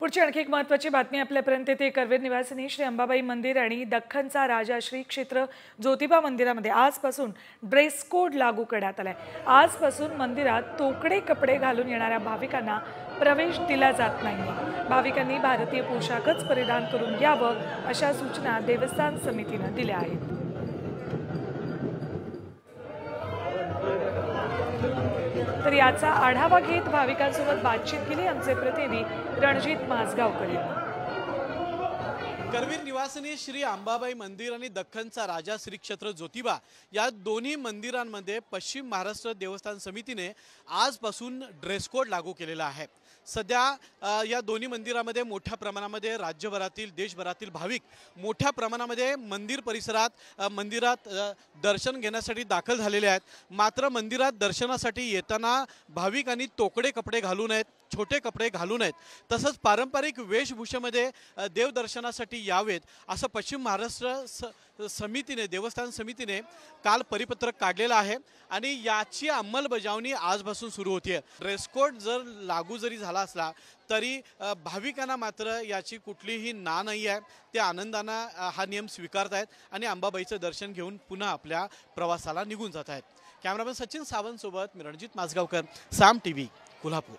पुढची आणखी एक महत्त्वाची बातमी आपल्यापर्यंत येते। करवीर निवासिनी श्री अंबाबाई मंदिर आणि दख्खनचा राजा श्री क्षेत्र ज्योतिबा मंदिरामध्ये आजपासून ड्रेस कोड लागू करण्यात आलाय। आजपासून मंदिरात तोकडे कपडे घालून येणाऱ्या भाविकांना प्रवेश दिला जात नाही। भाविकांनी भारतीय पोशाखच परिधान करून यावं अशा सूचना देवस्थान समितीने दिल्या आहेत। तर याचा आढावा घेत भाविकांसोबत बातचीत केली आमचे प्रतिनिधी रणजित माजगावकर यांनी। करवीर निवासिनी श्री अंबाबाई मंदिर आणि दख्खनचा राजा श्री क्षेत्र ज्योतिबा या दोन्ही मंदिरांमध्ये पश्चिम महाराष्ट्र देवस्थान समितीने आजपासून ड्रेस कोड लागू केलेला आहे। सध्या या दोन्ही मंदिरामध्ये मोठ्या प्रमाणामध्ये राज्यभरातील देशभरातील भाविक मोठ्या प्रमाणामध्ये मंदिर परिसरात मंदिरात दर्शन घेण्यासाठी दाखल झालेले आहेत। मात्र मंदिरात दर्शनासाठी येताना भाविकांनी तोकडे कपडे घालू नयेत, छोटे कपडे घालू नयेत, तसंच पारंपरिक वेशभूषेमध्ये देवदर्शनासाठी यावेत असं पश्चिम महाराष्ट्र समितीने देवस्थान समितीने काल परिपत्रक काढलेलं आहे आणि याची अंमलबजावणी आजपासून सुरू होतीये। ड्रेस कोड जर लागू जरी झाला असला तरी भाविकांना मात्र याची कुठलीही ना नाही आहे। ते आनंदाने हा नियम स्वीकारतायत आणि अंबाबाईचं दर्शन घेऊन पुन्हा आपल्या प्रवासाला निघून जात आहेत। कॅमेरामन सचिन सावंत सोबत मी रणजित माजगावकर, साम टीव्ही, कोल्हापूर।